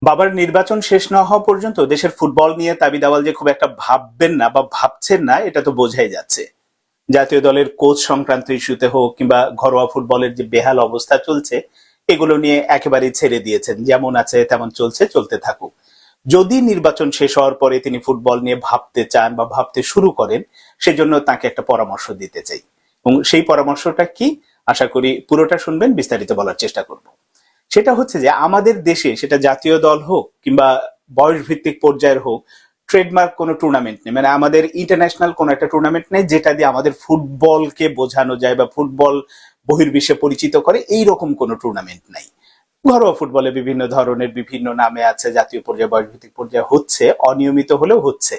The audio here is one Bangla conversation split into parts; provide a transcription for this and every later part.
বাবার নির্বাচন শেষ না হওয়া পর্যন্ত দেশের ফুটবল নিয়ে তাবিদ আওয়াল যে খুব একটা ভাববেন না বা ভাবছেন না এটা তো বোঝাই যাচ্ছে। জাতীয় দলের কোচ সংক্রান্ত ইস্যুতে হোক কিংবা ঘরোয়া ফুটবলের যে বেহাল অবস্থা চলছে এগুলো নিয়ে একেবারেই ছেড়ে দিয়েছেন, যেমন আছে তেমন চলছে, চলতে থাকুক। যদি নির্বাচন শেষ হওয়ার পরে তিনি ফুটবল নিয়ে ভাবতে চান বা ভাবতে শুরু করেন, সেজন্য তাকে একটা পরামর্শ দিতে চাই। এবং সেই পরামর্শটা কি, আশা করি পুরোটা শুনবেন, বিস্তারিত বলার চেষ্টা করব। সেটা হচ্ছে যে আমাদের দেশে, সেটা জাতীয় দল হোক কিংবা বয়স ভিত্তিক পর্যায়ের হোক, ট্রেডমার্ক কোনো টুর্নামেন্ট নেই। মানে আমাদের ইন্টারন্যাশনাল কোনো একটা টুর্নামেন্ট নেই যেটা দিয়ে আমাদের ফুটবলকে বোঝানো যায় বা ফুটবল বহির্বিশ্বে পরিচিত করে, এইরকম কোনো টুর্নামেন্ট নাই। ঘরোয়া ফুটবলে বিভিন্ন ধরনের বিভিন্ন নামে আছে, জাতীয় পর্যায়ে বয়স ভিত্তিক পর্যায়ে হচ্ছে, অনিয়মিত হলেও হচ্ছে।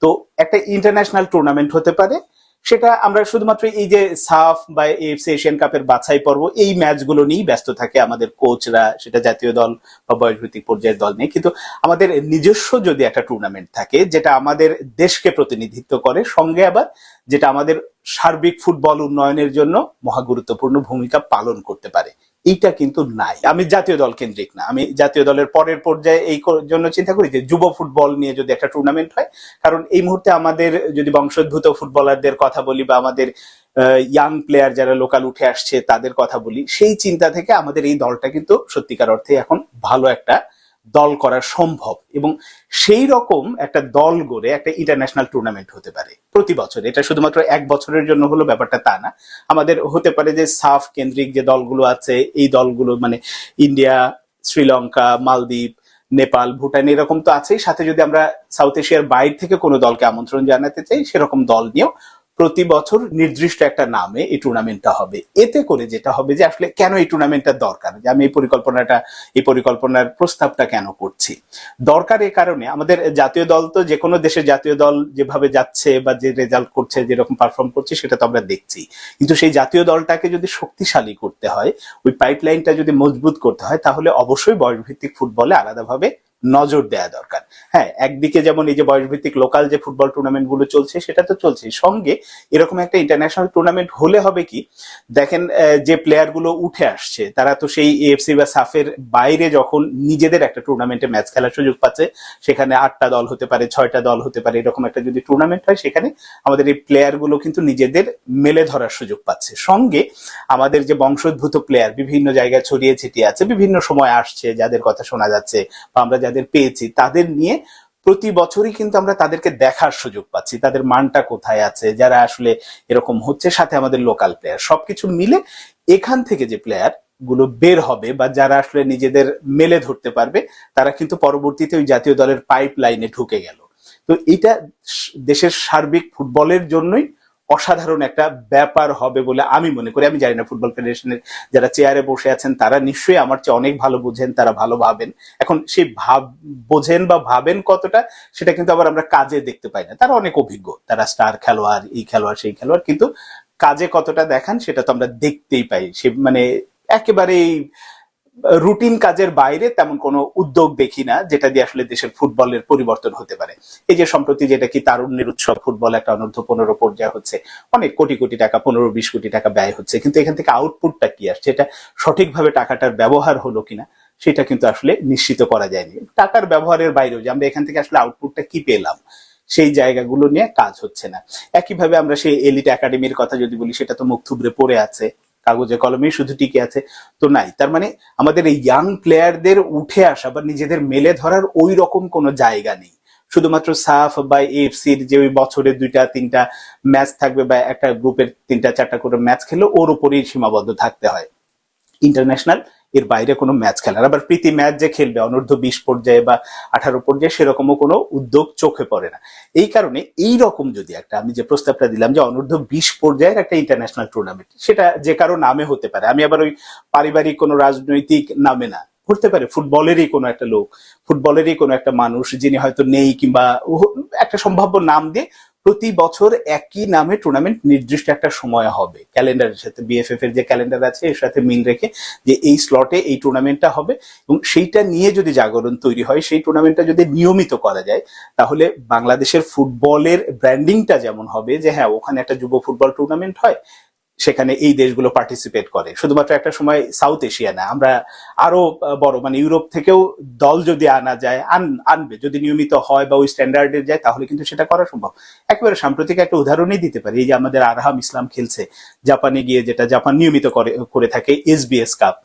তো একটা ইন্টারন্যাশনাল টুর্নামেন্ট হতে পারে, সেটা আমরা শুধুমাত্র এই যে সাফ বা এএফসি এশিয়ান কাপের বাছাই পর্ব, এই ম্যাচগুলো নিয়েই ব্যস্ত থাকে আমাদের কোচরা, সেটা জাতীয় দল বা বয়সভিত্তিক পর্যায়ের দল নিয়ে। কিন্তু আমাদের নিজস্ব যদি একটা টুর্নামেন্ট থাকে যেটা আমাদের দেশকে প্রতিনিধিত্ব করে, সঙ্গে আবার যেটা আমাদের সার্বিক ফুটবল উন্নয়নের জন্য মহা গুরুত্বপূর্ণ ভূমিকা পালন করতে পারে, এইটা কিন্তু নাই। আমি জাতীয় দল কেন্দ্রিক না, আমি জাতীয় দলের পরের পর্যায়ে এই জন্য চিন্তা করি যে যুব ফুটবল নিয়ে যদি একটা টুর্নামেন্ট হয়। কারণ এই মুহূর্তে আমাদের যদি বংশোদ্ভূত ফুটবলারদের কথা বলি বা আমাদের ইয়াং প্লেয়ার যারা লোকাল উঠে আসছে তাদের কথা বলি, সেই চিন্তা থেকে আমাদের এই দলটা কিন্তু সত্যিকার অর্থে এখন ভালো একটা দল করা সম্ভব। এবং সেই রকম একটা দল গড়ে একটা ইন্টারন্যাশনাল টুর্নামেন্ট হতে পারে প্রতি বছর। এটা শুধুমাত্র এক বছরের জন্য হলো ব্যাপারটা তা না। আমাদের হতে পারে যে সাফ কেন্দ্রিক যে দলগুলো আছে, এই দলগুলো মানে ইন্ডিয়া, শ্রীলঙ্কা, মালদ্বীপ, নেপাল, ভুটান, এরকম তো আছেই। সাথে যদি আমরা সাউথ এশিয়ার বাইরে থেকে কোনো দলকে আমন্ত্রণ জানাতে চাই, সেরকম দল নিয়েও প্রতি বছর নির্দিষ্ট একটা নামে এই টুর্নামেন্টটা হবে। এতে করে যেটা হবে যে আসলে কেন এই টুর্নামেন্টটা দরকার, যে আমি এই পরিকল্পনার প্রস্তাবটা কেন করছি, দরকার এই কারণে আমাদের জাতীয় দল তো যে কোনো দেশের জাতীয় দল যেভাবে যাচ্ছে বা যে রেজাল্ট করছে, যেরকম পারফর্ম করছে, সেটা তো আমরা দেখছি। কিন্তু সেই জাতীয় দলটাকে যদি শক্তিশালী করতে হয়, ওই পাইপলাইনটা যদি মজবুত করতে হয়, তাহলে অবশ্যই বয়সভিত্তিক ফুটবলে আলাদাভাবে নজর দেওয়া দরকার। হ্যাঁ, একদিকে যেমন এই যে বয়সভিত্তিক লোকাল যে ফুটবল টুর্নামেন্ট গুলো চলছে সেটা তো চলছে, সঙ্গে এরকম একটা ইন্টারন্যাশনাল টুর্নামেন্ট হলে হবে কি, দেখেন যে প্লেয়ার গুলো উঠে আসছে তারা তো সেই এএফসি বা সাফের বাইরে যখন নিজেদের একটা টুর্নামেন্টে ম্যাচ খেলার সুযোগ পাচ্ছে, সেখানে 8টা দল হতে পারে, 6টা দল হতে পারে, এরকম একটা যদি টুর্নামেন্ট হয়, সেখানে আমাদের এই প্লেয়ার গুলো কিন্তু নিজেদের মেলে ধরার সুযোগ পাচ্ছে। সঙ্গে আমাদের যে বংশোদ্ভূত প্লেয়ার বিভিন্ন জায়গায় ছড়িয়ে ছিটিয়ে আছে, বিভিন্ন সময় আসছে, যাদের কথা শোনা যাচ্ছে বা আমরা যাদের পেয়েছি, তাদের নিয়ে প্রতি বছরই কিন্তু আমরা তাদেরকে দেখার সুযোগ পাচ্ছি, তাদের মানটা কোথায় আছে, যারা আসলে এরকম হচ্ছে, সাথে আমাদের লোকাল প্লেয়ার, সবকিছু মিলে এখান থেকে যে প্লেয়ার গুলো বের হবে বা যারা আসলে নিজেদের মেলে ধরতে পারবে, তারা কিন্তু পরবর্তীতে ওই জাতীয় দলের পাইপ লাইনে ঢুকে গেল। তো এটা দেশের সার্বিক ফুটবলের জন্যই অসাধারণ একটা ব্যাপার হবে বলে আমি মনে করি। আমি জানি না ফুটবল ফেডারেশনের যারা চেয়ারে বসে আছেন তারা নিশ্চয়ই আমার চেয়ে অনেক ভালো বুঝেন, তারা ভালো ভাবেন। এখন সেই বোঝেন বা ভাবেন কতটা, সেটা কিন্তু আবার আমরা কাজে দেখতে পাই না। তারা অনেক অভিজ্ঞ, তারা স্টার খেলোয়াড়, এই খেলোয়াড় সেই খেলোয়াড়, কিন্তু কাজে কতটা দেখান সেটা তো আমরা দেখতেই পাই। সে মানে একেবারেই রুটিন কাজের বাইরে তেমন কোনো উদ্যোগ দেখি না যেটা দিয়ে আসলে দেশের ফুটবলের পরিবর্তন হতে পারে। এই যে সম্প্রতি যেটা কি তারুণ্যের উৎসব ফুটবল, একটা অনূর্ধ্ব 15 পর্যায়ে হচ্ছে, অনেক কোটি কোটি টাকা, 15-20 কোটি টাকা ব্যয় হচ্ছে, কিন্তু এখান থেকে আউটপুটটা কি আসছে, এটা সঠিকভাবে টাকাটার ব্যবহার হলো কিনা, সেটা কিন্তু আসলে নিশ্চিত করা যায়নি। টাকার ব্যবহারের বাইরেও যে আমরা এখান থেকে আসলে আউটপুটটা কি পেলাম, সেই জায়গাগুলো নিয়ে কাজ হচ্ছে না। একইভাবে আমরা সেই এলিট একাডেমির কথা যদি বলি, সেটা তো মুখ থুবড়ে পড়ে আছে, কাগজে কলমেই শুধু টিকে আছে, তো নাই। তার মানে আমাদের এই ইয়াং প্লেয়ারদের উঠে আসা বা নিজেদের মেলে ধরার ওই রকম কোনো জায়গা নেই। শুধুমাত্র সাফ বা এএফসির যে ওই বছরে 2-3টা ম্যাচ থাকবে বা একটা গ্রুপের 3-4টা করে ম্যাচ খেলে ওর উপরেই সীমাবদ্ধ থাকতে হয়। ইন্টারন্যাশনাল এর বাইরে কোনো ম্যাচ খেলার, আবার প্রীতি ম্যাচ যে খেলবে অনূর্ধ্ব 20 পর্যায়ে বা 18 পর্যায়ে, সেরকমও কোনো উদ্যোগ চোখে পড়ে না। এই কারণে এই রকম যদি একটা, আমি যে প্রস্তাবটা দিলাম যে অনূর্ধ্ব 20 পর্যায়ের একটা ইন্টারন্যাশনাল টুর্নামেন্ট, সেটা যে কারো নামে হতে পারে। আমি আবার ওই পারিবারিক কোনো রাজনৈতিক নামে না, হতে পারে ফুটবলেরই কোনো একটা লোক, ফুটবলেরই কোনো একটা মানুষ যিনি হয়তো নেই, কিংবা একটা সম্ভাব্য নাম দিয়ে প্রতি বছর একই নামে টুর্নামেন্ট নির্দিষ্ট একটা সময় হবে, ক্যালেন্ডারের সাথে, বিএফএফ এর যে ক্যালেন্ডার আছে এর সাথে মিল রেখে, যে এই স্লটে এই টুর্নামেন্টটা হবে। এবং সেইটা নিয়ে যদি জাগরণ তৈরি হয়, সেই টুর্নামেন্টটা যদি নিয়মিত করা যায়, তাহলে বাংলাদেশের ফুটবলের ব্র্যান্ডিংটা যেমন হবে যে হ্যাঁ, ওখানে একটা যুব ফুটবল টুর্নামেন্ট হয়, সেখানে এই দেশগুলো পার্টিসিপেট করে। শুধুমাত্র একটা সময় সাউথ এশিয়া না, আমরা আরো বড় মানে ইউরোপ থেকেও দল যদি আনা যায়, আনবে যদি নিয়মিত হয় বা ওই স্ট্যান্ডার্ডে যায়, তাহলে কিন্তু সেটা করা সম্ভব। একেবারে সাম্প্রতিক একটা উদাহরণই দিতে পারি, এই যে আমাদের আরহাম ইসলাম খেলছে জাপানে গিয়ে, যেটা জাপান নিয়মিত করে থাকে, এসবিএস কাপ।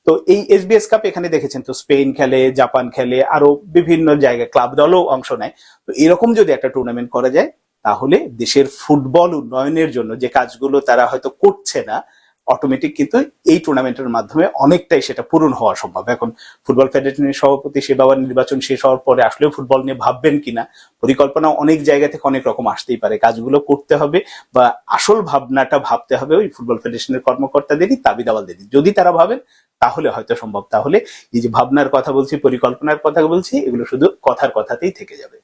তো এই এসবিএস কাপ এখানে দেখেছেন তো স্পেন খেলে, জাপান খেলে, আরো বিভিন্ন জায়গায় ক্লাব দলও অংশ নেয়। তো এরকম যদি একটা টুর্নামেন্ট করা যায়, তাহলে দেশের ফুটবল উন্নয়নের জন্য যে কাজগুলো তারা হয়তো করছে না, অটোমেটিক কিন্তু এই টুর্নামেন্টের মাধ্যমে অনেকটাই সেটা পূরণ হওয়া সম্ভব। এখন ফুটবল ফেডারেশনের সভাপতি সেবার নির্বাচন শেষ হওয়ার পরে আসলেও ফুটবল নিয়ে ভাববেন কিনা, পরিকল্পনা অনেক জায়গা থেকে অনেক রকম আসতেই পারে। কাজগুলো করতে হবে বা আসল ভাবনাটা ভাবতে হবে ওই ফুটবল ফেডারেশনের কর্মকর্তাদেরই, দাবি দাওয়ালদেরই। যদি তারা ভাবেন তাহলে হয়তো সম্ভব। তাহলে এই যে ভাবনার কথা বলছি, পরিকল্পনার কথা বলছি, এগুলো শুধু কথার কথাতেই থেকে যাবে।